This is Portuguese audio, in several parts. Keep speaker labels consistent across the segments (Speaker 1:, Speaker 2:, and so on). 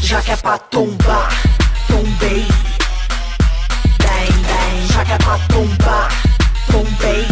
Speaker 1: já que é pra tombar, tombei. Bang, bang, já que é pra tombar, tombei.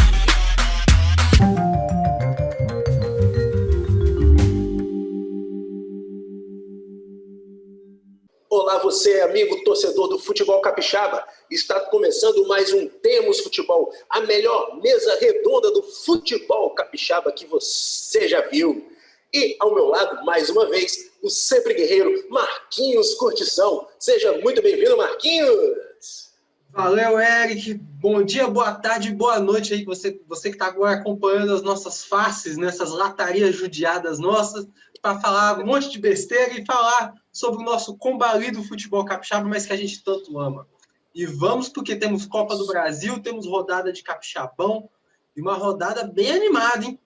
Speaker 2: Olá, você, amigo torcedor do futebol capixaba. Está começando mais um Temos Futebol, a melhor mesa redonda do futebol capixaba que você já viu. E ao meu lado, mais uma vez, o sempre guerreiro Marquinhos Curtição. Seja muito bem-vindo, Marquinhos!
Speaker 3: Valeu, Eric. Bom dia, boa tarde, boa noite aí. Você que está agora acompanhando as nossas faces, nessas latarias judiadas nossas, para falar um monte de besteira e falar sobre o nosso combalido futebol capixaba, mas que a gente tanto ama. E vamos, porque temos Copa do Brasil, temos rodada de capixabão e uma rodada bem animada, hein?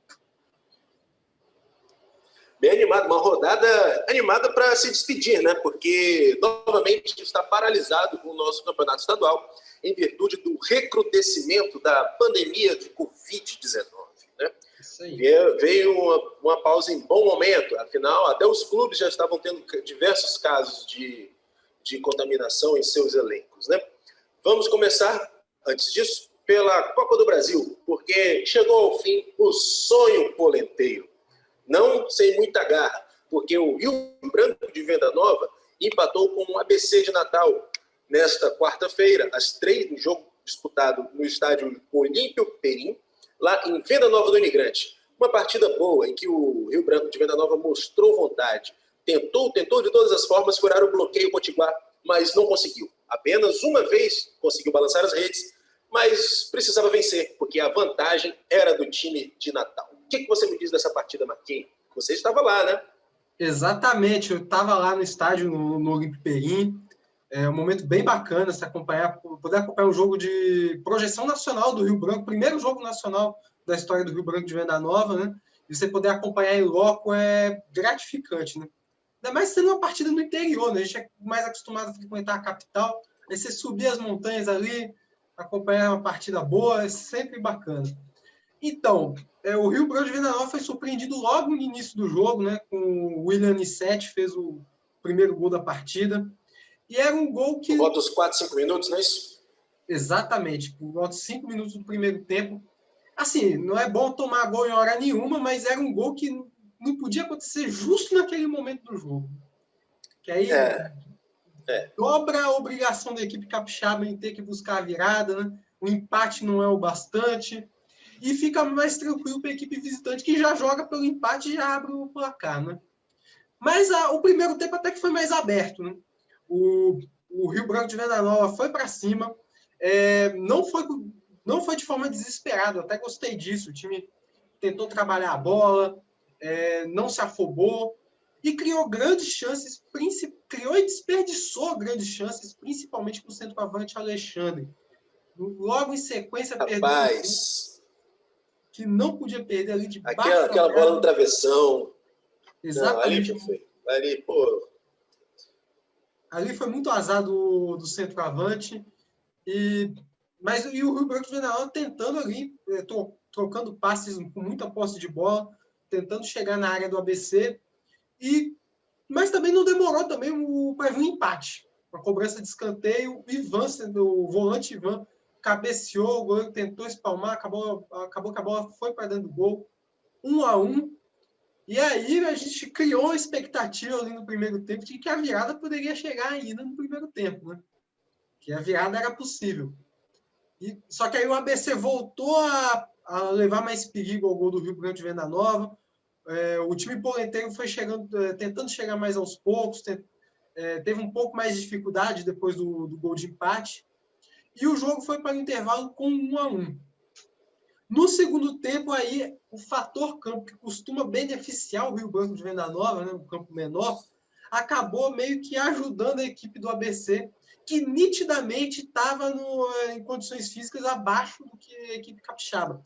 Speaker 2: Bem animado, uma rodada animada para se despedir, né? Porque novamente está paralisado o nosso campeonato estadual em virtude do recrudescimento da pandemia de Covid-19, né?
Speaker 3: Isso aí.
Speaker 2: Veio uma pausa em bom momento, afinal, até os clubes já estavam tendo diversos casos de contaminação em seus elencos, né? Vamos começar, antes disso, pela Copa do Brasil, porque chegou ao fim o sonho polenteiro. Não sem muita garra, porque o Rio Branco de Venda Nova empatou com o ABC de Natal nesta quarta-feira, às 3, no jogo disputado no estádio Olímpio Perim, lá em Venda Nova do Imigrante. Uma partida boa em que o Rio Branco de Venda Nova mostrou vontade, tentou de todas as formas furar o bloqueio potiguar, mas não conseguiu. Apenas uma vez conseguiu balançar as redes, mas precisava vencer, porque a vantagem era do time de Natal. O que você me diz dessa partida, Marquinhos? Você estava lá, né?
Speaker 3: Exatamente, eu estava lá no estádio, no Olímpio Perim. É um momento bem bacana se acompanhar, poder acompanhar um jogo de projeção nacional do Rio Branco, primeiro jogo nacional da história do Rio Branco de Venda Nova, né? E você poder acompanhar em loco é gratificante, né? Ainda mais sendo uma partida no interior, né? A gente é mais acostumado a frequentar a capital, aí você subir as montanhas ali, acompanhar uma partida boa, é sempre bacana. Então, o Rio Branco de Venda Nova foi surpreendido logo no início do jogo, né? Com o William Nisset, fez o primeiro gol da partida. E era um gol que...
Speaker 2: Por volta dos 4, 5 minutos, não é isso?
Speaker 3: Exatamente, por volta dos 5 minutos do primeiro tempo. Assim, não é bom tomar gol em hora nenhuma, mas era um gol que não podia acontecer justo naquele momento do jogo. Que aí dobra a obrigação da equipe capixaba em ter que buscar a virada, né? O empate não é o bastante. E fica mais tranquilo para a equipe visitante, que já joga pelo empate e já abre o placar, né? Mas o primeiro tempo até que foi mais aberto, né? O Rio Branco de Venda Nova foi para cima, não foi de forma desesperada, eu até gostei disso. O time tentou trabalhar a bola, não se afobou e criou grandes chances, criou e desperdiçou grandes chances, principalmente com o centroavante Alexandre. Logo em sequência, perdeu que não podia perder ali de baixo.
Speaker 2: Aquela bola no travessão.
Speaker 3: Exatamente.
Speaker 2: Não, ali, pô.
Speaker 3: Ali foi muito azar do centroavante. Mas o Rio Branco de Venda Nova tentando ali, trocando passes com muita posse de bola, tentando chegar na área do ABC. Mas também não demorou também para vir um empate. Uma cobrança de escanteio, o volante Ivan cabeceou, o goleiro tentou espalmar, acabou que a bola foi para dentro do gol. 1-1. E aí a gente criou uma expectativa ali no primeiro tempo de que a virada poderia chegar ainda no primeiro tempo, né? Que a virada era possível. Só que aí o ABC voltou a levar mais perigo ao gol do Rio Branco de Venda Nova. O time polenteiro foi tentando chegar mais aos poucos, teve um pouco mais de dificuldade depois do gol de empate. E o jogo foi para o intervalo com 1-1. No segundo tempo, aí, o fator campo, que costuma beneficiar o Rio Branco de Venda Nova, né, um campo menor, acabou meio que ajudando a equipe do ABC, que nitidamente estava em condições físicas abaixo do que a equipe capixaba.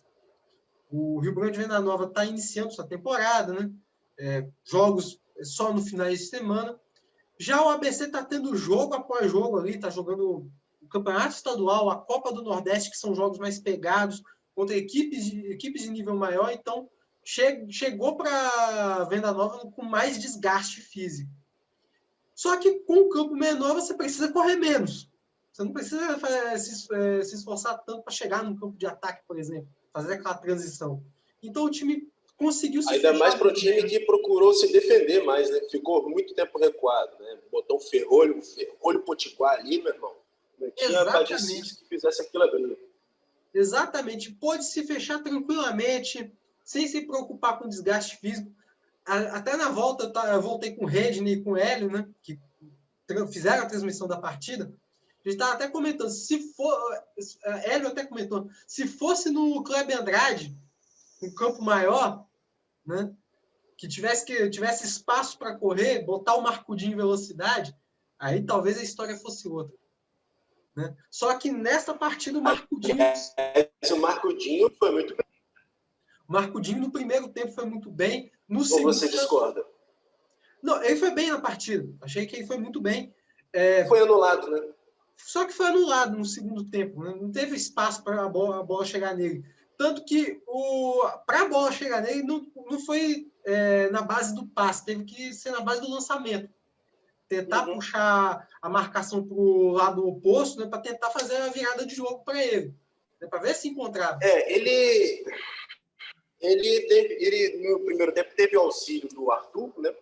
Speaker 3: O Rio Branco de Venda Nova está iniciando sua temporada, né? Jogos só no final de semana. Já o ABC está tendo jogo após jogo ali, está jogando o Campeonato Estadual, a Copa do Nordeste, que são jogos mais pegados, contra equipes de nível maior, então chegou para Venda Nova com mais desgaste físico. Só que com um campo menor você precisa correr menos. Você não precisa se esforçar tanto para chegar num campo de ataque, por exemplo, fazer aquela transição. Então o time conseguiu se
Speaker 2: Ainda mais para o time que procurou se defender mais, né? Ficou muito tempo recuado, né? Botou um ferrolho potiguar ali, meu irmão. Não tinha Badicite que fizesse aquilo abrir.
Speaker 3: Exatamente. Pôde se fechar tranquilamente, sem se preocupar com desgaste físico. Até na volta, eu voltei com o Redney e com o Hélio, né? Que fizeram a transmissão da partida. A gente estava até comentando, Hélio até comentou, se fosse no Kleber Andrade, um campo maior, né? Que tivesse espaço para correr, botar o Marcudinho em velocidade, aí talvez a história fosse outra. Né? Só que nessa partida o Marcudinho...
Speaker 2: O Marcudinho foi muito bem.
Speaker 3: O Marcudinho no primeiro tempo foi muito bem. No
Speaker 2: Ou
Speaker 3: segundo
Speaker 2: você discorda?
Speaker 3: Não, ele foi bem na partida. Achei que ele foi muito bem.
Speaker 2: Foi anulado, né?
Speaker 3: Só que foi anulado no segundo tempo. Né? Não teve espaço para a bola chegar nele. Tanto que para a bola chegar nele não foi na base do passe. Teve que ser na base do lançamento. Tentar puxar a marcação para o lado oposto, né, para tentar fazer a virada de jogo para ele. Né, para ver se encontrava.
Speaker 2: Ele no primeiro tempo teve o auxílio do Arthur, né,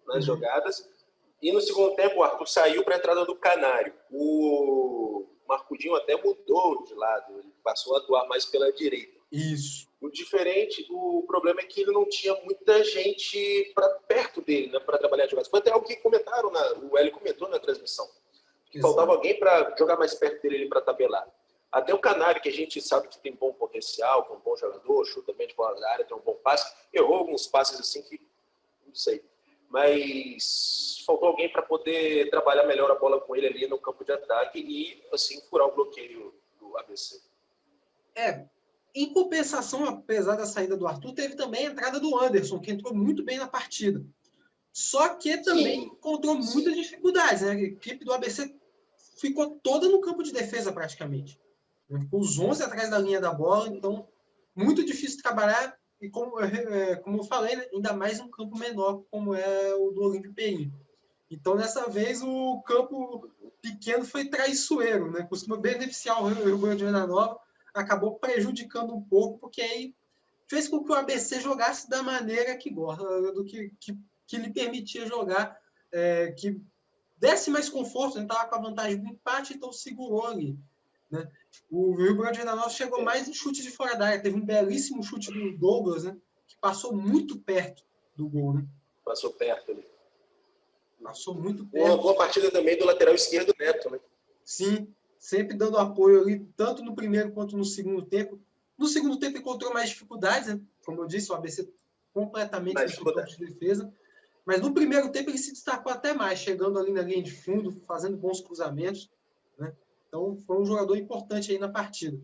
Speaker 2: nas jogadas. E no segundo tempo o Arthur saiu para a entrada do Canário. O Marcudinho até mudou de lado. Ele passou a atuar mais pela direita.
Speaker 3: Isso.
Speaker 2: O diferente, o problema é que ele não tinha muita gente perto dele, né, para trabalhar de jogadas. Foi até algo que comentaram, o Hélio comentou na transmissão, que faltava alguém para jogar mais perto dele para tabelar. Até o Canário, que a gente sabe que tem bom potencial, que é um bom jogador, chuta bem de fora da área, tem um bom passe, errou alguns passes assim que, não sei. Mas faltou alguém para poder trabalhar melhor a bola com ele ali no campo de ataque e, assim, furar o bloqueio do ABC.
Speaker 3: Em compensação, apesar da saída do Arthur, teve também a entrada do Anderson, que entrou muito bem na partida. Só que também encontrou muitas dificuldades. Né? A equipe do ABC ficou toda no campo de defesa, praticamente. Ficou os 11 atrás da linha da bola, então muito difícil trabalhar. E como eu falei, né? Ainda mais um campo menor, como é o do Olímpio Perim. Então, dessa vez, o campo pequeno foi traiçoeiro. Né? Costuma beneficiar o Rio Grande de Venanova, acabou prejudicando um pouco, porque aí fez com que o ABC jogasse da maneira que gosta, do que lhe permitia jogar, que desse mais conforto, estava com a vantagem do empate, então segurou ali. Né? O Rio Grande do Norte chegou mais em chute de fora da área, teve um belíssimo chute do Douglas, né? Que passou muito perto do gol. Né?
Speaker 2: Passou perto ali.
Speaker 3: Passou muito perto.
Speaker 2: Uma boa partida também do lateral esquerdo, Neto, né?
Speaker 3: Sim, sempre dando apoio ali, tanto no primeiro quanto no segundo tempo. No segundo tempo encontrou mais dificuldades, né? Como eu disse, o ABC completamente no campo de defesa. Mas no primeiro tempo ele se destacou até mais, chegando ali na linha de fundo, fazendo bons cruzamentos. Né? Então foi um jogador importante aí na partida.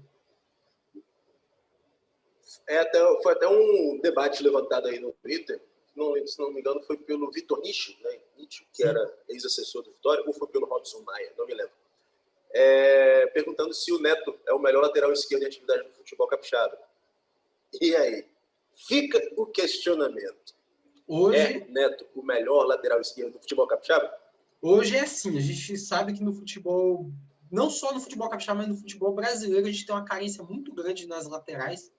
Speaker 2: Foi até um debate levantado aí no Twitter, se não me engano foi pelo Vitor Nietzsche, né? Nietzsche, que era ex-assessor do Vitória, ou foi pelo Robson Maia, não me lembro. Perguntando se o Neto é o melhor lateral esquerdo em atividade do futebol capixaba. E aí? Fica o questionamento.
Speaker 3: Hoje,
Speaker 2: é Neto o melhor lateral esquerdo do futebol capixaba?
Speaker 3: Hoje é assim, a gente sabe que no futebol, não só no futebol capixaba, mas no futebol brasileiro, a gente tem uma carência muito grande nas laterais.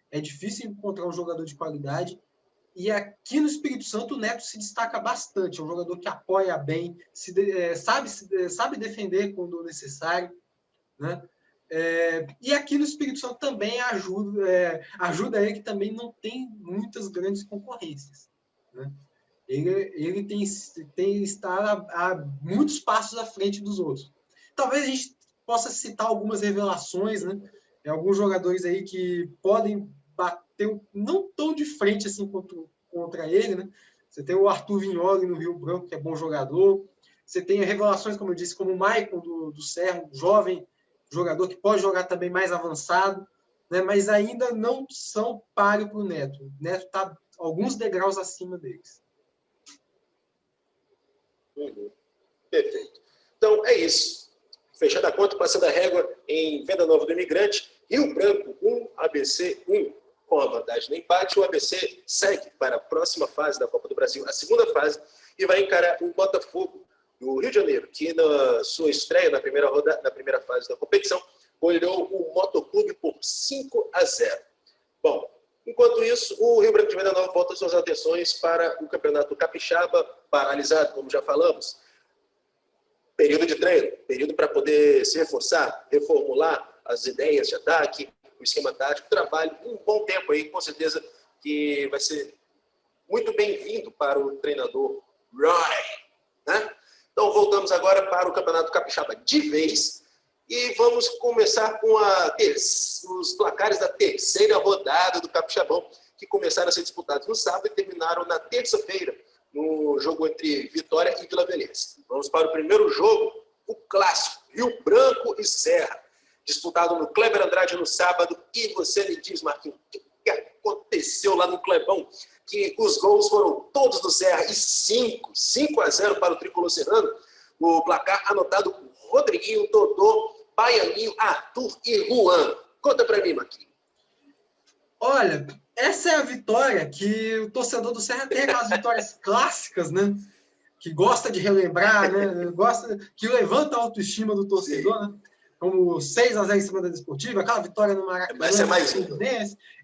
Speaker 3: É difícil encontrar um jogador de qualidade. E aqui no Espírito Santo, o Neto se destaca bastante. É um jogador que apoia bem, sabe defender quando necessário. Né? E aqui no Espírito Santo também ajuda ele, que também não tem muitas grandes concorrências. Né? Ele tem estar a muitos passos à frente dos outros. Talvez a gente possa citar algumas revelações, né? Alguns jogadores aí que podem bater não tão de frente assim contra ele, né? Você tem o Arthur Vignoli no Rio Branco, que é bom jogador. Você tem revelações, como eu disse, como o Maicon do Serra, um jovem jogador que pode jogar também mais avançado, né? Mas ainda não são páreo para o Neto. O Neto está alguns degraus acima deles.
Speaker 2: Perfeito. Então, é isso. Fechando a conta, passando a régua em Venda Nova do Imigrante, Rio Branco 1, ABC 1. Com a vantagem no empate, o ABC segue para a próxima fase da Copa do Brasil, a segunda fase, e vai encarar o Botafogo do Rio de Janeiro, que na sua estreia na primeira fase da competição, goleou o Motoclube por 5-0. Bom, enquanto isso, o Rio Branco de Venda Nova volta suas atenções para o Campeonato Capixaba, paralisado, como já falamos. Período de treino, período para poder se reforçar, reformular as ideias de ataque, o esquema tático, trabalho, um bom tempo aí, com certeza que vai ser muito bem-vindo para o treinador Roy, né? Então voltamos agora para o Campeonato Capixaba de vez e vamos começar com os placares da terceira rodada do Capixabão, que começaram a ser disputados no sábado e terminaram na terça-feira, no jogo entre Vitória e Vila Velhense. Vamos para o primeiro jogo, o clássico, Rio Branco e Serra, disputado no Kleber Andrade no sábado. E você me diz, Marquinhos, o que aconteceu lá no Clebão? Que os gols foram todos do Serra e 5-0 para o tricolor serrano. O placar anotado por Rodriguinho, Dodô, Baianinho, Arthur e Juan. Conta para mim, Marquinhos.
Speaker 3: Olha, essa é a vitória que o torcedor do Serra tem, aquelas vitórias clássicas, né? Que gosta de relembrar, né? Que levanta a autoestima do torcedor, né? Como 6-0 em cima da Desportiva, aquela vitória no Maracanã.
Speaker 2: Vai ser mais um.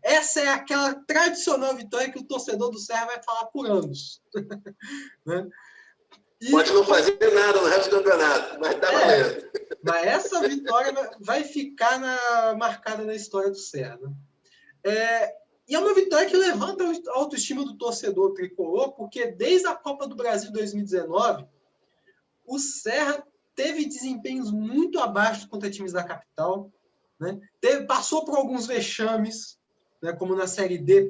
Speaker 3: Essa é aquela tradicional vitória que o torcedor do Serra vai falar por anos. Né?
Speaker 2: Pode não fazer nada no resto do campeonato, mas tá valendo.
Speaker 3: Mas essa vitória vai ficar marcada na história do Serra. Né? E é uma vitória que levanta a autoestima do torcedor tricolor, porque desde a Copa do Brasil 2019, o Serra teve desempenhos muito abaixo contra times da capital, né? Passou por alguns vexames, né? Como na Série D,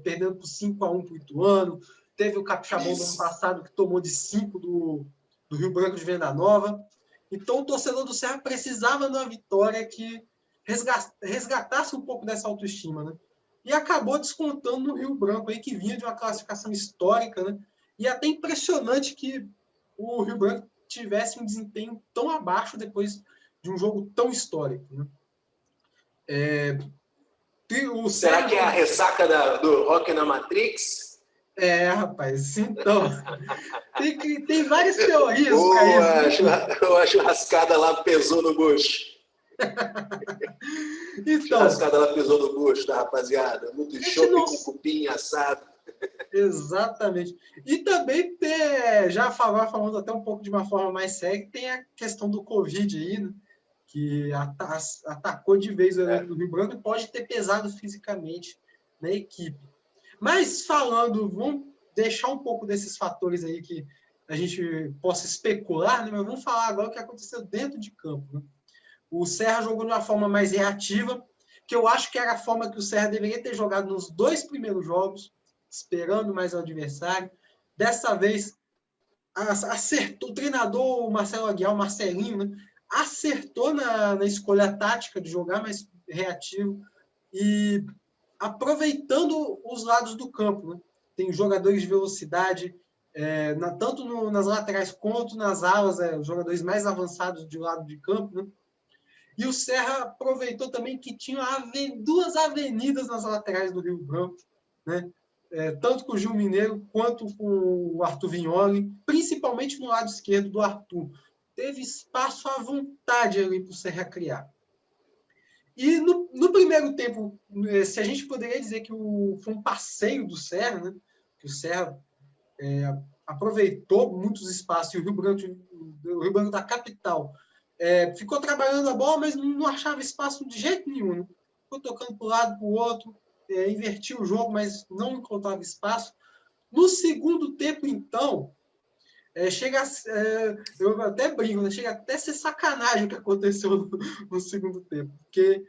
Speaker 3: perdendo por 5-1 para o Ituano. Teve o Capixabão do ano passado, que tomou de 5 do Rio Branco de Venda Nova. Então, o torcedor do Serra precisava de uma vitória que resgatasse um pouco dessa autoestima, né? E acabou descontando no Rio Branco, aí, que vinha de uma classificação histórica, né? E até impressionante que o Rio Branco tivesse um desempenho tão abaixo depois de um jogo tão histórico. Né?
Speaker 2: Será que é a ressaca do Rock na Matrix?
Speaker 3: Rapaz, então... tem várias teorias para isso.
Speaker 2: Ou a churrascada lá pesou no gosto.
Speaker 3: Então,
Speaker 2: churrascada lá pesou no gosto, tá, rapaziada? Muito chope com cupim assado.
Speaker 3: Exatamente. E também já falando até um pouco de uma forma mais séria, tem a questão do Covid aí, né? Que atacou de vez o elenco do Rio Branco e pode ter pesado fisicamente na equipe. Mas vamos deixar um pouco desses fatores aí que a gente possa especular, né? Mas vamos falar agora o que aconteceu dentro de campo. Né? O Serra jogou de uma forma mais reativa, que eu acho que era a forma que o Serra deveria ter jogado nos 2 primeiros jogos, esperando mais o adversário. Dessa vez, acertou o treinador, o Marcelo Aguiar, o Marcelinho, né? Acertou na escolha tática de jogar mais reativo e aproveitando os lados do campo. Né? Tem jogadores de velocidade, tanto nas laterais quanto nas alas, jogadores mais avançados de lado de campo. Né? E o Serra aproveitou também que tinha 2 avenidas nas laterais do Rio Branco, né? Tanto com o Gil Mineiro quanto com o Arthur Vignoli, principalmente no lado esquerdo do Arthur. Teve espaço à vontade ali para o Serra criar. E no primeiro tempo, se a gente poderia dizer que foi um passeio do Serra, né? Que o Serra aproveitou muitos espaços, e o Rio Branco da capital ficou trabalhando a bola, mas não achava espaço de jeito nenhum. Né? Ficou tocando para um lado, para o outro, invertia o jogo, mas não encontrava espaço. No segundo tempo, então, eu até brinco, né? Chega até a ser sacanagem o que aconteceu no segundo tempo, porque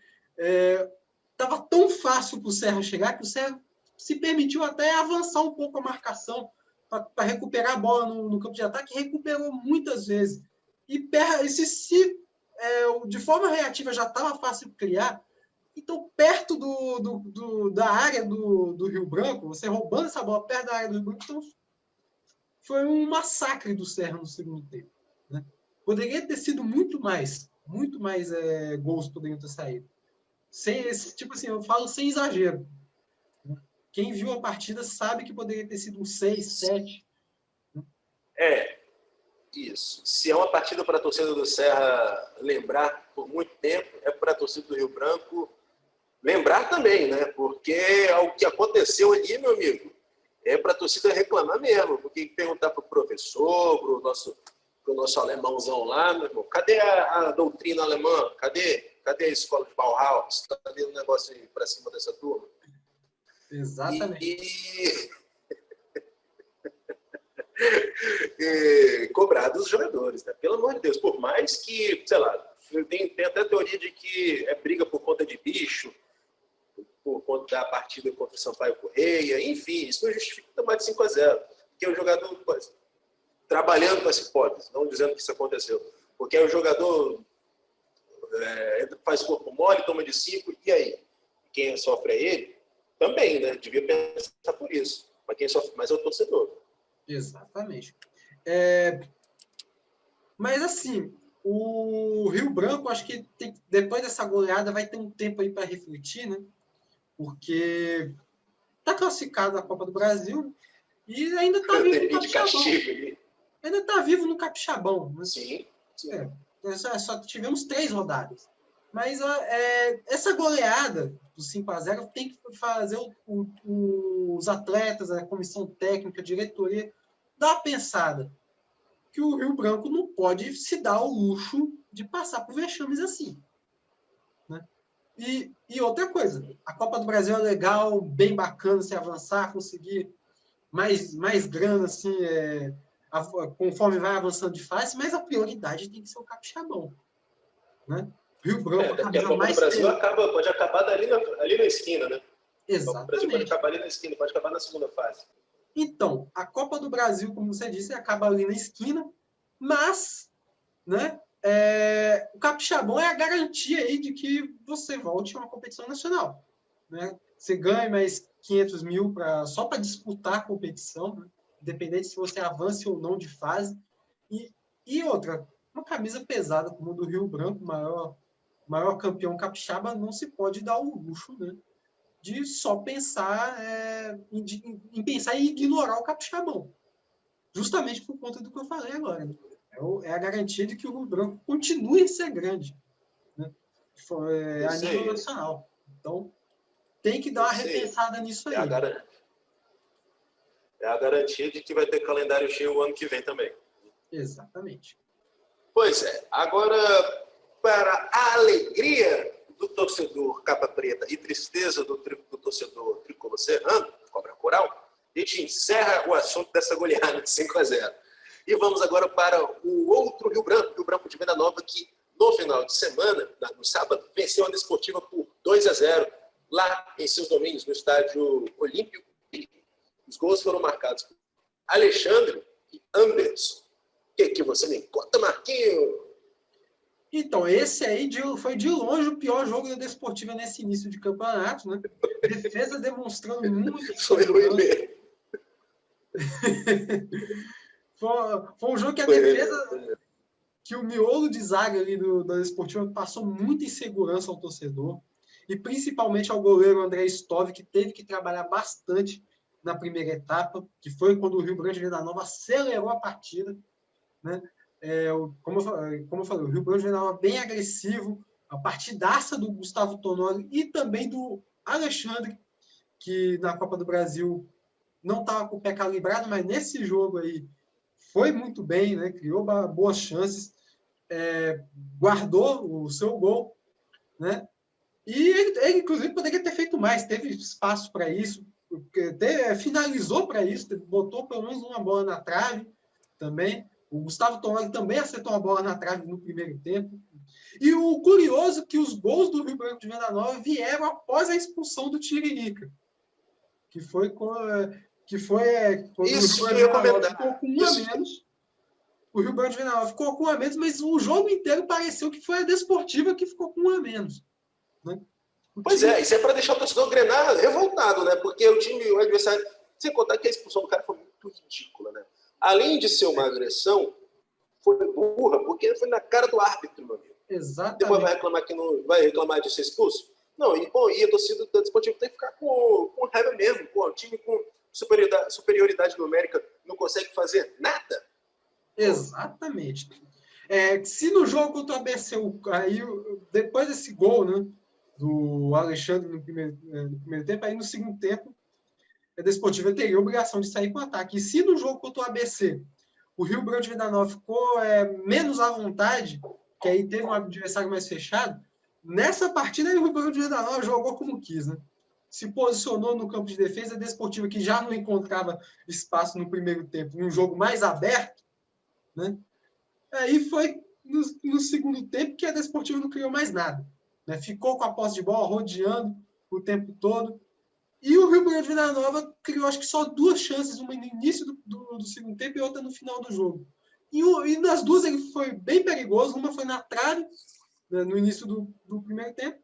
Speaker 3: estava tão fácil para o Serra chegar que o Serra se permitiu até avançar um pouco a marcação para recuperar a bola no campo de ataque, recuperou muitas vezes. E de forma reativa já estava fácil de criar, então perto da área do Rio Branco, você roubando essa bola perto da área do Rio Branco, então foi um massacre do Serra no segundo tempo. Né? Poderia ter sido muito mais gols poderiam ter saído. Tipo assim, eu falo sem exagero. Quem viu a partida sabe que poderia ter sido um 6, 7.
Speaker 2: disso. Se é uma partida para a torcida do Serra lembrar por muito tempo, é para a torcida do Rio Branco lembrar também, né? Porque o que aconteceu ali, meu amigo, é para a torcida reclamar mesmo. Porque perguntar para o professor, para o nosso alemãozão lá, meu irmão, cadê a doutrina alemã? Cadê a escola de Bauhaus? Cadê o negócio para cima dessa turma?
Speaker 3: Exatamente.
Speaker 2: E cobrar dos jogadores, né? Pelo amor de Deus, por mais que, sei lá, tem até teoria de que é briga por conta de bicho, por conta da partida contra o Sampaio Correia, enfim, isso não justifica tomar de 5-0, porque o jogador, trabalhando com essa hipótese, não dizendo que isso aconteceu, porque o jogador faz corpo mole, toma de 5, e aí? Quem sofre é ele? Também, né? Devia pensar por isso, mas quem sofre mais é o torcedor.
Speaker 3: Exatamente. Mas, assim, o Rio Branco, acho que depois dessa goleada vai ter um tempo aí para refletir, né? Porque está classificado na Copa do Brasil e ainda está vivo no Capixabão. Ainda está vivo no Capixabão. Né?
Speaker 2: Sim.
Speaker 3: Só tivemos 3 rodadas. Mas essa goleada do 5-0 tem que fazer os atletas, a comissão técnica, a diretoria, dar uma pensada. Que o Rio Branco não pode se dar o luxo de passar por vexames assim. Né? E outra coisa, a Copa do Brasil é legal, bem bacana se avançar, conseguir mais grana assim, conforme vai avançando de fase, mas a prioridade tem que ser o Capixabão. Né? Rio Branco,
Speaker 2: porque a Copa do Brasil pode acabar ali na esquina, né?
Speaker 3: Exatamente.
Speaker 2: A Copa do Brasil pode acabar ali na esquina, pode acabar na segunda fase.
Speaker 3: Então, a Copa do Brasil, como você disse, acaba ali na esquina, mas, né, o Capixabão é a garantia aí de que você volte a uma competição nacional. Né? Você ganha mais 500 mil só para disputar a competição, né? Independente se você avance ou não de fase. E outra, uma camisa pesada como a do Rio Branco, maior campeão capixaba, não se pode dar o luxo, né, de só pensar em pensar em ignorar o Capixabão. Justamente por conta do que eu falei agora. Né? É a garantia de que o Rio Branco continue a ser grande, né? A nível nacional. Então, tem que dar uma repensada nisso aí.
Speaker 2: É a garantia de que vai ter calendário cheio o ano que vem também.
Speaker 3: Exatamente.
Speaker 2: Pois é. Agora, para a alegria do torcedor capa preta e tristeza do torcedor tricolor serrano, Cobra Coral, a gente encerra o assunto dessa goleada de 5-0. E vamos agora para o outro Rio Branco de Venda Nova, que no final de semana, no sábado, venceu a Desportiva por 2-0, lá em seus domínios, no estádio Olímpico. Os gols foram marcados por Alexandre e Anderson. O que você me conta, Marquinhos?
Speaker 3: Então, esse aí foi de longe o pior jogo da Desportiva nesse início de campeonato, né? Defesa demonstrando muito. Foi um jogo que a defesa, que o miolo de zaga ali da Desportiva passou muita insegurança ao torcedor, e principalmente ao goleiro André Stove, que teve que trabalhar bastante na primeira etapa, que foi quando o Rio Branco de Venda Nova acelerou a partida. Né? Como eu falei, o Rio Branco de Venda Nova bem agressivo, a partidaça do Gustavo Tonoli e também do Alexandre, que na Copa do Brasil não estava com o pé calibrado, mas nesse jogo aí foi muito bem, né? Criou boas chances, guardou o seu gol, né? E ele, inclusive, poderia ter feito mais, teve espaço para isso, finalizou para isso, botou pelo menos uma bola na trave também. O Gustavo Tonoli também acertou uma bola na trave no primeiro tempo. E o curioso é que os gols do Rio Branco de Venda Nova vieram após a expulsão do Tiririca, que foi quando
Speaker 2: isso
Speaker 3: o Rio Branco de Venda Nova ficou com um a menos. O Rio Branco de Venda Nova ficou com um a menos, mas o jogo inteiro pareceu que foi a Desportiva que ficou com um a menos. Né?
Speaker 2: Pois é, isso é para deixar o torcedor grenar revoltado, né? Porque o adversário, sem contar que a expulsão do cara foi muito ridícula, né? Além de ser uma agressão, foi burra, porque foi na cara do árbitro, meu amigo.
Speaker 3: Exatamente.
Speaker 2: Depois vai reclamar de ser expulso? Não, e a torcida da Desportiva tem que ficar com raiva mesmo. O time com superioridade numérica não consegue fazer nada.
Speaker 3: Exatamente. Se no jogo contra o ABC, aí, depois desse gol, né, do Alexandre no primeiro tempo, aí no segundo tempo, a Desportiva teria a obrigação de sair com ataque. E se no jogo contra o ABC, o Rio Branco de Venda Nova ficou menos à vontade, que aí teve um adversário mais fechado, nessa partida o Rio Branco de Venda Nova jogou como quis, né? Se posicionou no campo de defesa, a Desportiva, que já não encontrava espaço no primeiro tempo, num jogo mais aberto, né? Aí foi no segundo tempo que a Desportiva não criou mais nada, né? Ficou com a posse de bola, rodeando o tempo todo. E o Rio Branco de Venda Nova criou, acho que só 2 chances, uma no início do segundo tempo e outra no final do jogo. E nas duas ele foi bem perigoso. Uma foi na trave, né, no início do primeiro tempo,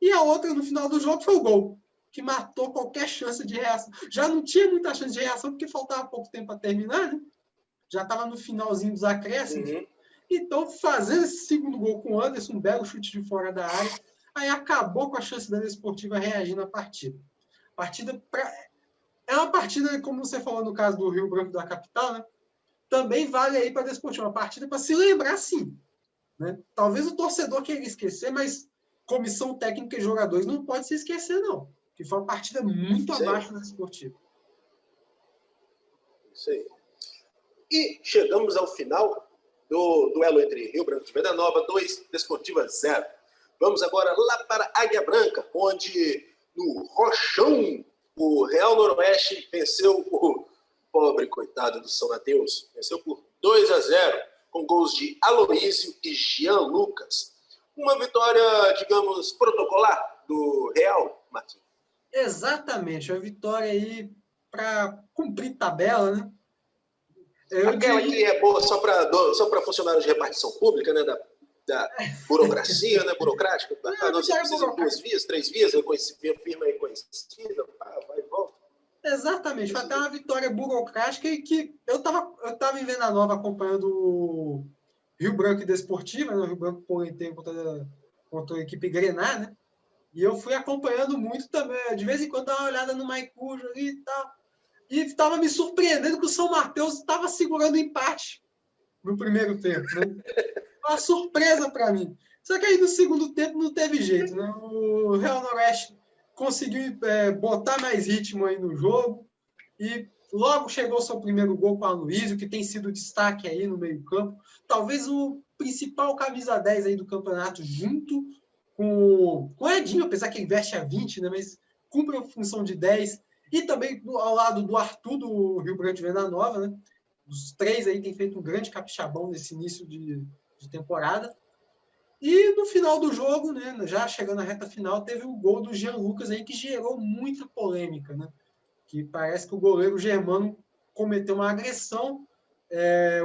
Speaker 3: e a outra no final do jogo foi o gol, que matou qualquer chance de reação. Já não tinha muita chance de reação, porque faltava pouco tempo para terminar, né? Já estava no finalzinho dos acréscimos. Uhum. Então, fazendo esse segundo gol com o Anderson, um belo chute de fora da área, aí acabou com a chance da Desportiva reagir na partida. É uma partida, como você falou no caso do Rio Branco da capital, né? Também vale aí para a Desportiva, uma partida para se lembrar, sim. Né? Talvez o torcedor queira esquecer, mas comissão técnica e jogadores não pode se esquecer, não. Que foi uma partida muito abaixo da Desportiva.
Speaker 2: Isso aí. E chegamos ao final do duelo entre Rio Branco de Venda Nova 2, Desportiva 0. Vamos agora lá para Águia Branca, onde no Rochão o Real Noroeste venceu o pobre coitado do São Mateus. Venceu por 2-0, com gols de Aloísio e Jean Lucas. Uma vitória, digamos, protocolar do Real, Marquinhos.
Speaker 3: Exatamente, uma vitória aí para cumprir tabela, né?
Speaker 2: Aquela que é boa só para funcionários de repartição pública, né? Da burocracia, né? Burocrática. Não, você precisa de 2 vias, 3 vias, firma reconhecida, vai e volta.
Speaker 3: Exatamente, foi até uma vitória burocrática e que eu tava em Venda Nova acompanhando o Rio Branco e Desportiva, né? O Rio Branco Polenteiro contra a equipe Grená, né? E eu fui acompanhando muito também, de vez em quando dava uma olhada no Maicujo ali e tal. E estava me surpreendendo que o São Mateus estava segurando o empate no primeiro tempo, né? Uma surpresa para mim. Só que aí no segundo tempo não teve jeito, né? O Real Noroeste conseguiu botar mais ritmo aí no jogo e logo chegou o seu primeiro gol com a Aloísio, que tem sido destaque aí no meio-campo. Talvez o principal camisa 10 aí do campeonato, junto com o Edinho, apesar que ele veste a 20, né? Mas cumpre a função de 10. E também ao lado do Arthur, do Rio Branco de Venda Nova, né? Os 3 aí têm feito um grande capixabão nesse início de temporada. E no final do jogo, né, já chegando na reta final, teve o gol do Jean Lucas aí, que gerou muita polêmica, né? Que parece que o goleiro germano cometeu uma agressão.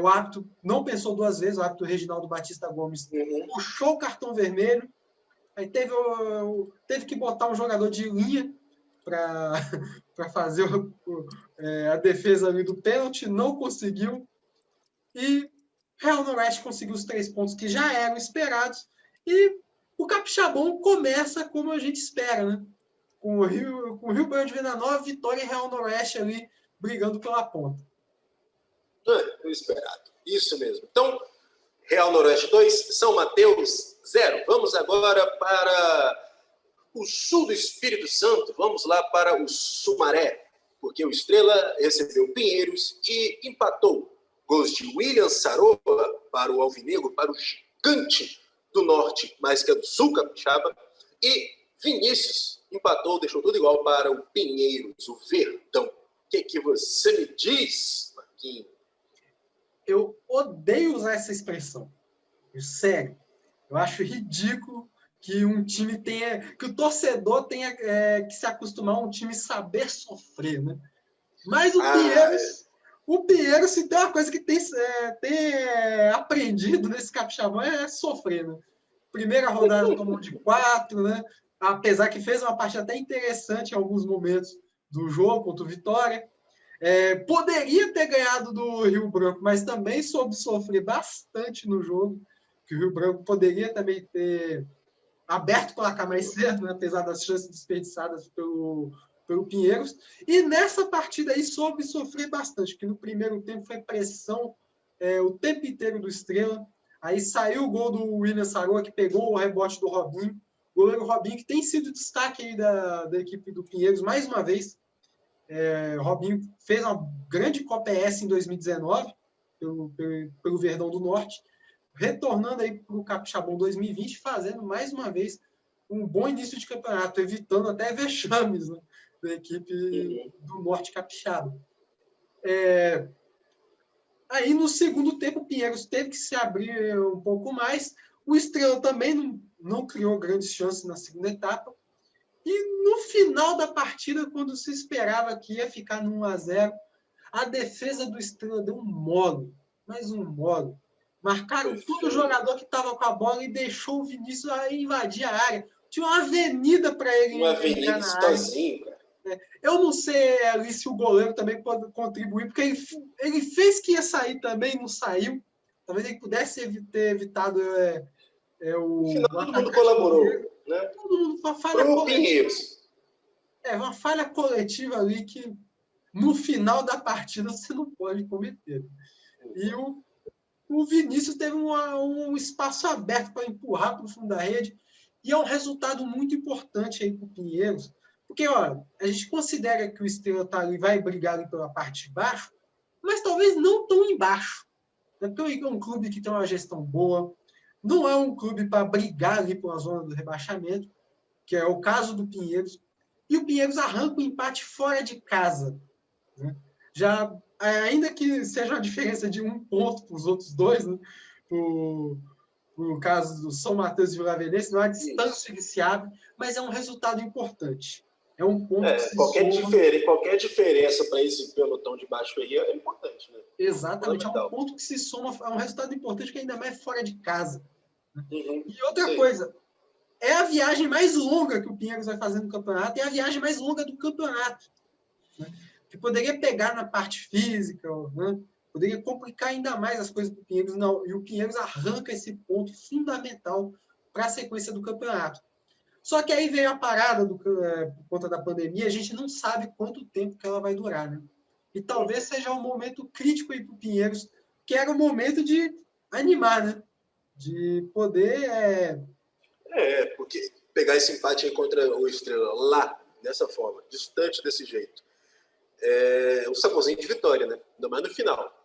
Speaker 3: O árbitro não pensou 2 vezes, o árbitro Reginaldo Batista Gomes puxou o cartão vermelho. Aí teve que botar um jogador de linha para fazer a defesa ali do pênalti, não conseguiu. E Real Noroeste conseguiu os 3 pontos que já eram esperados. E o capixabão começa como a gente espera, né? Com o Rio Branco de Venda Nova, Vitória e Real Noroeste ali brigando pela ponta.
Speaker 2: O esperado. Isso mesmo. Então, Real Noroeste 2, São Mateus 0. Vamos agora para o sul do Espírito Santo. Vamos lá para o Sumaré, porque o Estrela recebeu Pinheiros e empatou. Gols de William Saroa para o Alvinegro, para o gigante do norte, mais que é do sul capixaba. E Vinícius empatou, deixou tudo igual para o Pinheiros, o Verdão. O que você me diz, Marquinhos?
Speaker 3: Eu odeio usar essa expressão. Sério. Eu acho ridículo que um time que o torcedor tenha que se acostumar a um time saber sofrer, né? Mas o Pinheiros, se tem uma coisa que tem aprendido nesse capixabão, é sofrer, né? Primeira rodada tomou de 4, né? Apesar que fez uma partida até interessante em alguns momentos do jogo contra o Vitória. Poderia ter ganhado do Rio Branco, mas também soube sofrer bastante no jogo, que o Rio Branco poderia também ter aberto o placar mais cedo, né? Apesar das chances desperdiçadas pelo Pinheiros. E nessa partida aí soube sofrer bastante, que no primeiro tempo foi pressão o tempo inteiro do Estrela. Aí saiu o gol do William Saroa, que pegou o rebote do Robinho. O goleiro Robinho, que tem sido destaque aí da equipe do Pinheiros, mais uma vez. Robinho fez uma grande Copa ES em 2019, pelo Verdão do Norte, retornando aí para o Capixabão 2020, fazendo mais uma vez um bom início de campeonato, evitando até vexames, né, da equipe do Norte Capixaba. Aí no segundo tempo o Pinheiros teve que se abrir um pouco mais. O Estrela também não criou grandes chances na segunda etapa. E no final da partida, quando se esperava que ia ficar no 1-0, a defesa do Estrela deu um molo, mais um molo. Marcaram todo o jogador que estava com a bola e deixou o Vinícius invadir a área. Tinha uma avenida para ele.
Speaker 2: Uma avenida sozinho, cara.
Speaker 3: Eu não sei ali se o goleiro também pode contribuir, porque ele fez que ia sair também, não saiu. Talvez ele pudesse ter evitado
Speaker 2: no final, todo mundo colaborou. Né?
Speaker 3: Todo mundo, uma falha coletiva.
Speaker 2: É
Speaker 3: uma falha coletiva ali que no final da partida você não pode cometer. E o Vinícius teve um espaço aberto para empurrar para o fundo da rede, e é um resultado muito importante aí para o Pinheiros, porque olha, a gente considera que o Estrela tá ali, vai brigar ali pela parte de baixo, mas talvez não tão embaixo. Porque é um clube que tem uma gestão boa, não é um clube para brigar ali pela zona do rebaixamento, que é o caso do Pinheiros, e o Pinheiros arranca o empate fora de casa. Né? Já, ainda que seja uma diferença de 1 ponto para os outros dois, né? No caso do São Mateus e Vila Velhense, não há distância que se abre, mas é um resultado importante. É um ponto que
Speaker 2: qualquer diferença para esse pelotão de baixo aí é importante. Né?
Speaker 3: Exatamente, é um ponto que se soma, é um resultado importante que ainda mais fora de casa.
Speaker 2: Uhum,
Speaker 3: e outra coisa, é a viagem mais longa que o Pinheiros vai fazer no campeonato, e é a viagem mais longa do campeonato. Né? Que poderia pegar na parte física, né? Poderia complicar ainda mais as coisas para o Pinheiros, não. E o Pinheiros arranca esse ponto fundamental para a sequência do campeonato. Só que aí veio a parada por conta da pandemia, a gente não sabe quanto tempo que ela vai durar, né? E talvez seja um momento crítico aí para o Pinheiros, que era o momento de animar, né? De poder...
Speaker 2: porque pegar esse empate aí contra o Estrela lá, dessa forma, distante desse jeito, é um saborzinho de vitória, né? Ainda mais no final.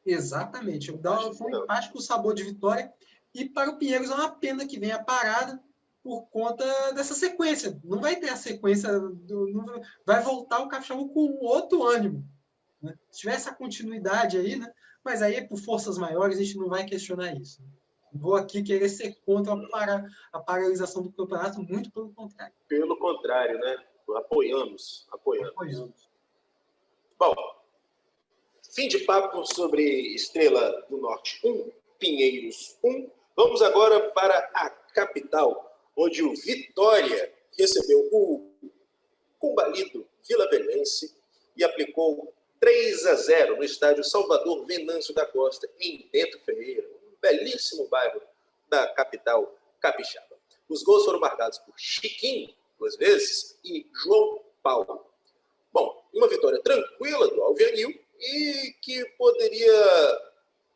Speaker 3: Exatamente. Foi um empate com sabor de vitória. E para o Pinheiros é uma pena que venha a parada por conta dessa sequência. Não vai ter a sequência, vai voltar o Capixaba com outro ânimo. Né? Se tiver essa continuidade aí, né? Mas aí, por forças maiores, a gente não vai questionar isso. Vou aqui querer ser contra a paralisação do campeonato, muito pelo contrário.
Speaker 2: Pelo contrário, né? Apoiamos. Bom, fim de papo sobre Estrela do Norte 1, Pinheiros 1. Vamos agora para a capital, onde o Vitória recebeu o combalido Vila Velhense e aplicou 3-0 no estádio Salvador Venâncio da Costa, em Bento Ferreira, um belíssimo bairro da capital capixaba. Os gols foram marcados por Chiquinho, 2 vezes, e João Paulo. Bom, uma vitória tranquila do Alvianil e que poderia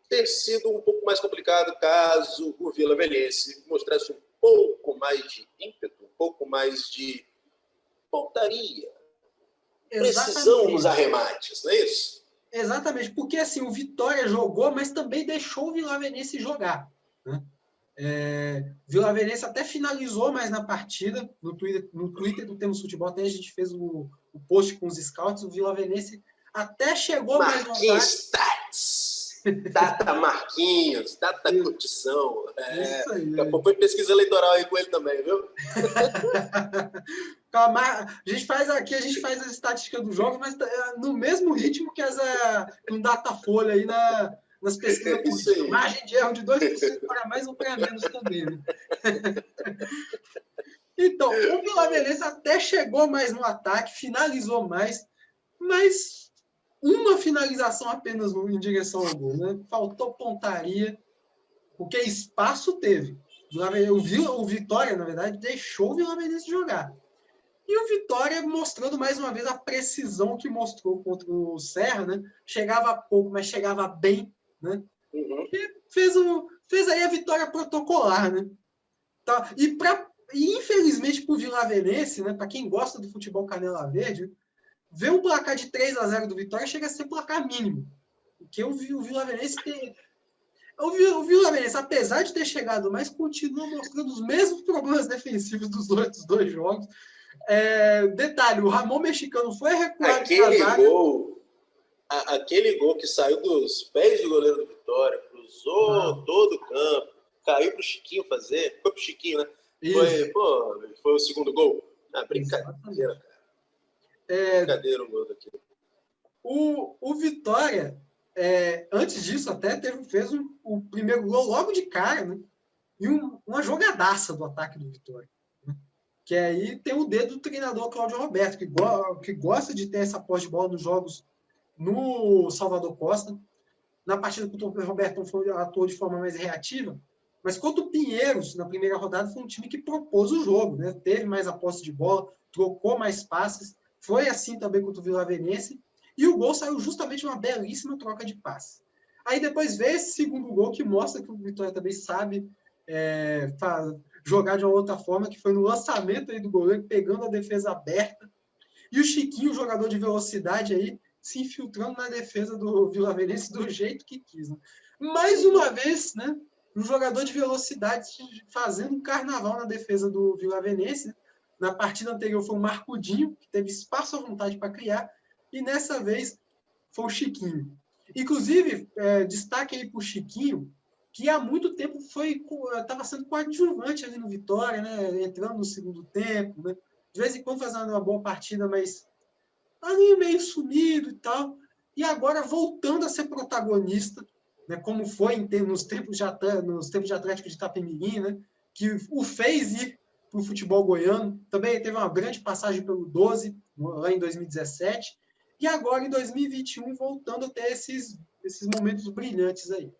Speaker 2: ter sido um pouco mais complicado caso o Vila Velhense mostrasse um pouco mais de ímpeto, um pouco mais de pontaria, precisão nos arremates, não é isso?
Speaker 3: Exatamente, porque assim, o Vitória jogou, mas também deixou o Vila Velhense jogar. Né? Vila Velhense até finalizou mais na partida, no Twitter do Temos Futebol, até a gente fez o post com os scouts, o Vila Velhense até chegou mais no ataque.
Speaker 2: Stats! Data Marquinhos, data curtição.
Speaker 3: Isso aí.
Speaker 2: Daqui a pouco foi pesquisa eleitoral aí com ele também, viu?
Speaker 3: A gente faz as estatísticas dos jogos, mas no mesmo ritmo que no Datafolha aí nas pesquisas políticas. Margem de erro de 2% para mais ou para menos também. Né? Então, o Vila Velhense até chegou mais no ataque, finalizou mais, mas uma finalização apenas em direção ao gol. Né? Faltou pontaria, porque espaço teve. O Vitória, na verdade, deixou o Vila Velhense jogar. E o Vitória mostrando mais uma vez a precisão que mostrou contra o Serra, né? Chegava pouco, mas chegava bem, né?
Speaker 2: Uhum.
Speaker 3: que fez aí a vitória protocolar, né? Tá? E infelizmente para o Vilavenense, né, para quem gosta do futebol Canela Verde, ver um placar de 3-0 do Vitória chega a ser placar mínimo. Porque o Vilavenense o Vilavenense, apesar de ter chegado, mas continua mostrando os mesmos problemas defensivos dos dois jogos. Detalhe, o Ramon Mexicano foi recuado na zaga.
Speaker 2: Aquele gol que saiu dos pés do goleiro do Vitória, cruzou todo o campo, caiu pro Chiquinho fazer. Foi pro Chiquinho, né? Foi o segundo gol. Brincadeira, cara. Brincadeira o gol daquilo.
Speaker 3: O Vitória, antes disso, até fez o primeiro gol logo de cara, né? E uma jogadaça do ataque do Vitória. Né? Que aí tem o dedo do treinador Cláudio Roberto, que gosta de ter essa posse de bola nos jogos no Salvador Costa. Na partida que o Roberto atuou de forma mais reativa, mas contra o Pinheiros, na primeira rodada, foi um time que propôs o jogo, né? Teve mais a posse de bola, trocou mais passes, foi assim também contra o Vilavenense, e o gol saiu justamente uma belíssima troca de passes. Aí depois veio esse segundo gol que mostra que o Vitória também sabe jogar de uma outra forma, que foi no lançamento aí do goleiro, pegando a defesa aberta, e o Chiquinho, jogador de velocidade aí, se infiltrando na defesa do Vilavenense do jeito que quis. Né? Mais uma vez, né, um jogador de velocidade fazendo um carnaval na defesa do Vilavenense. Né? Na partida anterior foi o Marcudinho, que teve espaço à vontade para criar, e nessa vez foi o Chiquinho. Inclusive, destaque aí para o Chiquinho, que há muito tempo estava sendo coadjuvante ali no Vitória, né, entrando no segundo tempo, né, de vez em quando fazendo uma boa partida, mas ali meio sumido e tal, e agora voltando a ser protagonista, né, como foi nos tempos de Atlético de Itapemirim, né, que o fez ir para o futebol goiano. Também teve uma grande passagem pelo 12, lá em 2017, e agora em 2021 voltando a ter esses momentos brilhantes aí.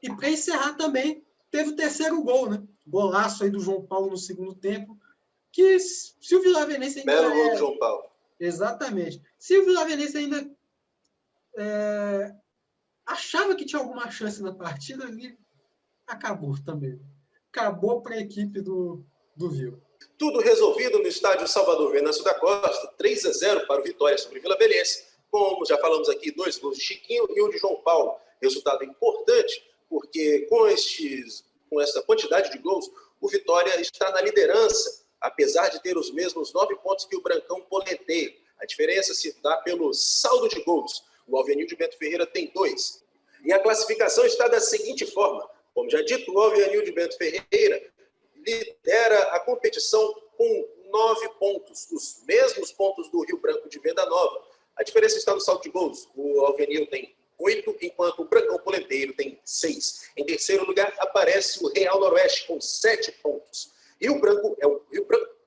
Speaker 3: E para encerrar também, teve o terceiro gol, né? Golaço aí do João Paulo no segundo tempo, que se o Vilavenense ainda...
Speaker 2: Belo gol do João Paulo.
Speaker 3: Exatamente. Se o Vilavenense ainda achava que tinha alguma chance na partida, ali acabou também. Acabou para a equipe do Vila.
Speaker 2: Tudo resolvido no estádio Salvador Venâncio da Costa, 3-0 para o Vitória sobre o Vilavenense. Como já falamos aqui, 2 gols de Chiquinho e um de João Paulo. Resultado importante, porque com essa quantidade de gols, o Vitória está na liderança, apesar de ter os mesmos 9 pontos que o Brancão Polenteiro. A diferença se dá pelo saldo de gols. O Alvenil Bento Ferreira tem 2. E a classificação está da seguinte forma. Como já dito, o Alvenil Bento Ferreira lidera a competição com 9 pontos, os mesmos pontos do Rio Branco de Venda Nova. A diferença está no saldo de gols. O Alvenil tem 8, enquanto o Brancão Polenteiro tem 6. Em terceiro lugar aparece o Real Noroeste com 7 pontos. Rio Branco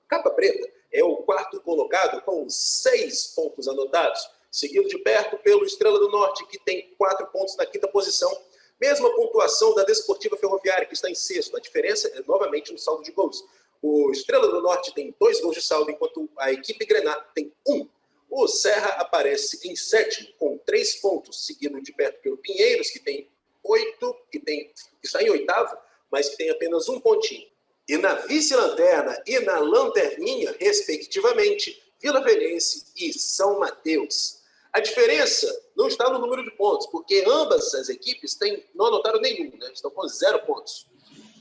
Speaker 2: Capa Preta é o quarto colocado com 6 pontos anotados, seguido de perto pelo Estrela do Norte, que tem 4 pontos na quinta posição. Mesma pontuação da Desportiva Ferroviária, que está em sexto. A diferença é novamente no saldo de gols. O Estrela do Norte tem 2 gols de saldo, enquanto a equipe Grená tem 1. O Serra aparece em sétimo, com 3 pontos, seguido de perto pelo Pinheiros, que tem 8, que está em oitavo, mas que tem apenas 1 pontinho. E na vice-lanterna e na lanterninha, respectivamente, Vilavenense e São Mateus. A diferença não está no número de pontos, porque ambas as equipes não anotaram nenhum, né? Estão com 0 pontos.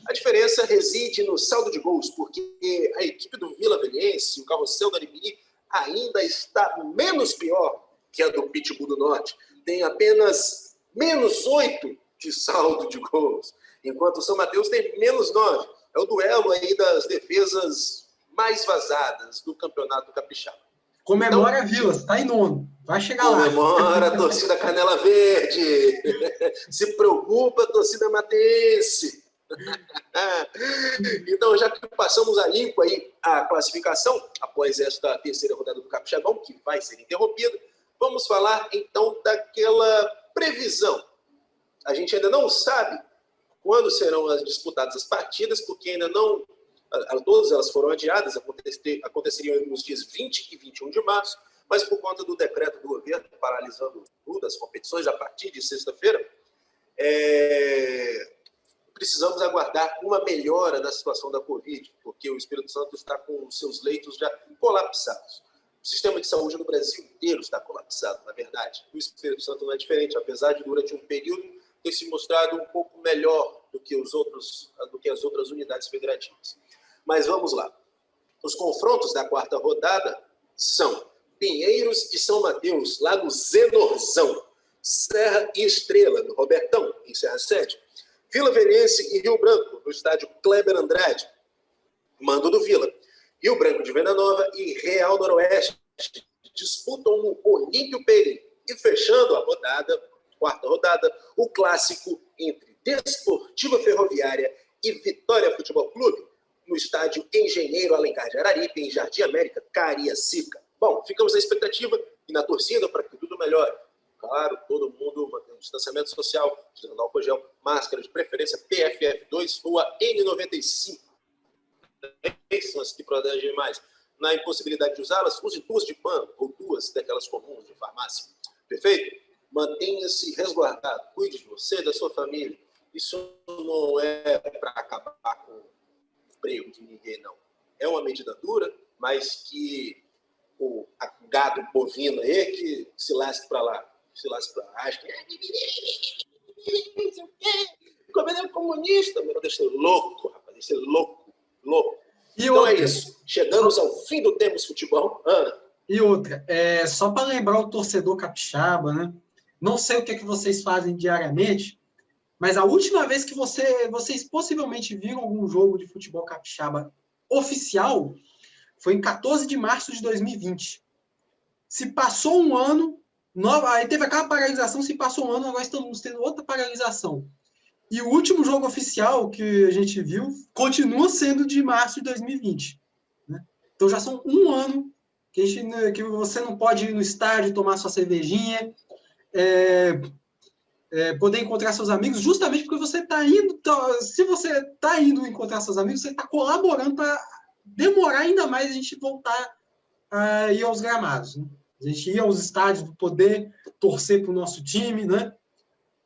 Speaker 2: A diferença reside no saldo de gols, porque a equipe do Vilavenense, o Carrossel da Aripiri, ainda está menos pior que a do Pitbull do Norte. Tem apenas menos 8 de saldo de gols, enquanto o São Mateus tem menos 9. É o duelo aí das defesas mais vazadas do Campeonato Capixaba.
Speaker 3: Comemora então, Vilas, está em nono. Vai chegar lá.
Speaker 2: Comemora a torcida Canela Verde. Se preocupa a torcida matense. Então, já que passamos a limpo aí a classificação, após esta terceira rodada do Capixabão, que vai ser interrompida, vamos falar então daquela previsão. A gente ainda não sabe quando serão disputadas as partidas, porque ainda não... Todas elas foram adiadas, aconteceriam nos dias 20 e 21 de março, mas por conta do decreto do governo paralisando tudo, as competições a partir de sexta-feira, precisamos aguardar uma melhora na situação da Covid, porque o Espírito Santo está com seus leitos já colapsados. O sistema de saúde no Brasil inteiro está colapsado, na verdade. O Espírito Santo não é diferente, apesar de, durante um período, ter se mostrado um pouco melhor do que as outras unidades federativas. Mas vamos lá. Os confrontos da quarta rodada são Pinheiros e São Mateus, lá no Zenorzão. Serra e Estrela, no Robertão, em Serra Sede. Vila Velhense e Rio Branco, no estádio Kleber Andrade, mando do Vila. Rio Branco de Venda Nova e Real Noroeste disputam no Olímpio Pereira. E fechando a quarta rodada, o clássico entre Desportiva Ferroviária e Vitória Futebol Clube, no estádio Engenheiro Alencar de Araripe, em Jardim América, Cariacica. Bom, ficamos na expectativa e na torcida para que tudo melhore. Claro, todo mundo mantendo distanciamento social, usando álcool gel, máscara, de preferência PFF2 ou a N95. São as que protegem mais. Na impossibilidade de usá-las, use 2 de pano ou 2 daquelas comuns de farmácia. Perfeito? Mantenha-se resguardado. Cuide de você e da sua família. Isso não é para acabar com o emprego de ninguém, não. É uma medida dura, mas que o gado bovino aí que se lasque para lá. Se lasque para lá. Acho que o governo é comunista, meu. Deixa eu ser louco, rapaz. Deixa eu ser louco. Então é isso. Chegamos ao fim do Temos Futebol. Ana.
Speaker 3: E outra, só para lembrar o torcedor capixaba, né? Não sei o que vocês fazem diariamente, mas a última vez que vocês possivelmente viram algum jogo de futebol capixaba oficial foi em 14 de março de 2020. Se passou um ano, aí teve aquela paralisação, se passou um ano, agora estamos tendo outra paralisação. E o último jogo oficial que a gente viu continua sendo de março de 2020. Né? Então já são um ano que você não pode ir no estádio tomar sua cervejinha, poder encontrar seus amigos, justamente porque você está indo. Se você está indo encontrar seus amigos, você está colaborando para demorar ainda mais a gente voltar a ir aos gramados. Né? A gente ir aos estádios, poder torcer para o nosso time, né?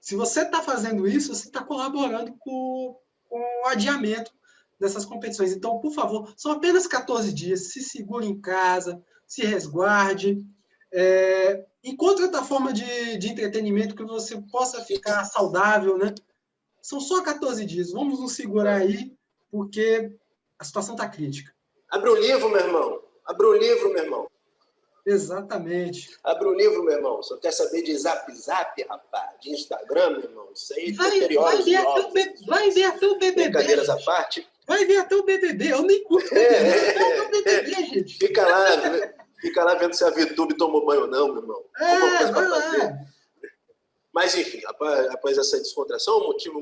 Speaker 3: Se você está fazendo isso, você está colaborando com o adiamento dessas competições. Então, por favor, são apenas 14 dias. Se segure em casa, se resguarde. Encontre outra forma de entretenimento que você possa ficar saudável, né? São só 14 dias. Vamos nos segurar aí, porque a situação está crítica.
Speaker 2: Abre o livro, meu irmão. Abre o livro, meu irmão.
Speaker 3: Exatamente.
Speaker 2: Abre o livro, meu irmão. Só quer saber de zap, rapaz, de Instagram, meu irmão. Isso aí,
Speaker 3: vai ver até o BBB.
Speaker 2: Brincadeiras à parte.
Speaker 3: Vai ver até o BBB. Eu nem curto o BBB, gente.
Speaker 2: Fica lá vendo se a VTube tomou banho ou não, meu irmão.
Speaker 3: Vai lá.
Speaker 2: Mas, enfim, após essa descontração, o motivo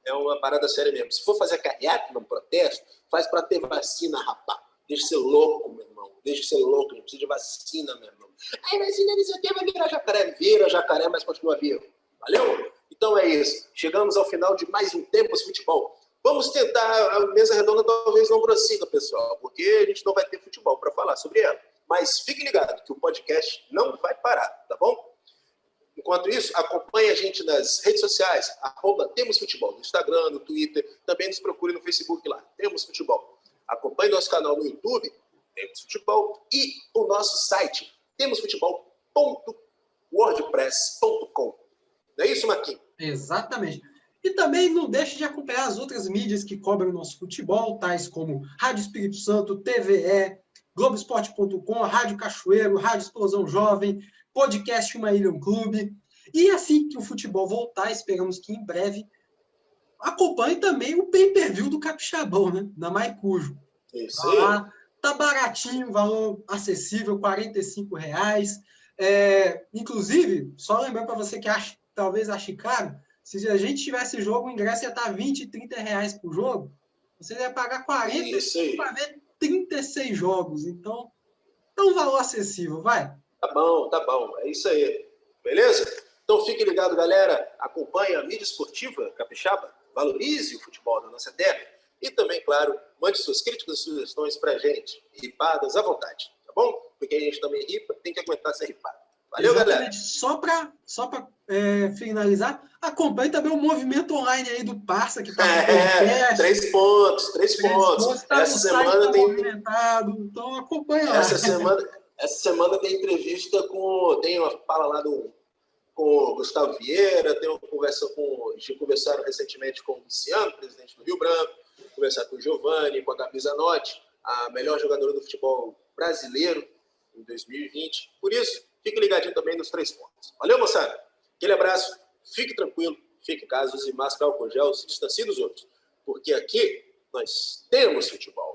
Speaker 2: é uma parada séria mesmo. Se for fazer carreata, um protesto, faz para ter vacina, rapaz. Deixa de ser louco, meu irmão. Deixa de ser louco, a gente precisa de vacina, meu irmão. Aí vacina não sei o que, vai virar jacaré. Vira jacaré, mas continua vivo. Valeu? Então é isso. Chegamos ao final de mais um Tempos Futebol. Vamos tentar, a mesa redonda talvez não prossiga, pessoal, porque a gente não vai ter futebol para falar sobre ela. Mas fique ligado que o podcast não vai parar, tá bom? Enquanto isso, acompanhe a gente nas redes sociais, @Temos Futebol, no Instagram, no Twitter, também nos procure no Facebook lá, Temos Futebol. Acompanhe nosso canal no YouTube, Temos Futebol, e o nosso site, temosfutebol.wordpress.com. Não é isso, Marquinhos?
Speaker 3: Exatamente. E também não deixe de acompanhar as outras mídias que cobrem o nosso futebol, tais como Rádio Espírito Santo, TVE, Globoesporte.com, Rádio Cachoeiro, Rádio Explosão Jovem, Podcast Uma Ilha, um Clube. E assim que o futebol voltar, esperamos que em breve, acompanhe também o pay-per-view do Capixabão, né? Da Maicujo.
Speaker 2: Isso aí.
Speaker 3: Tá baratinho, valor acessível, R$45. Inclusive, só lembrar para você que talvez ache caro, se a gente tivesse jogo, o ingresso ia estar R$20, R$30 por jogo, você ia pagar 40 para ver 36 jogos. Então, é um valor acessível, vai.
Speaker 2: Tá bom. É isso aí. Beleza? Então fique ligado, galera. Acompanhe a mídia esportiva capixaba. Valorize o futebol da nossa terra. E também, claro, mande suas críticas e sugestões pra gente. Ripadas à vontade. Tá bom? porque a gente também ri, tem que aguentar ser ripado. Valeu,
Speaker 3: Exatamente.
Speaker 2: galera?
Speaker 3: Só para finalizar, acompanhe também o movimento online aí do Parça, que está no podcast.
Speaker 2: 3 pontos.
Speaker 3: Tá
Speaker 2: Essa semana tem
Speaker 3: movimentado, então acompanha lá.
Speaker 2: Essa semana tem entrevista tem uma fala lá com o Gustavo Vieira, tem uma conversa conversaram recentemente com o Luciano, presidente do Rio Branco, conversar com o Giovanni, com a Gabi Zanotti, a melhor jogadora do futebol brasileiro em 2020. Por isso, fique ligadinho também nos 3 pontos. Valeu, moçada. Aquele abraço. Fique tranquilo. Fique em casa. Use máscara, álcool gel. Se distancie dos outros. Porque aqui nós temos futebol.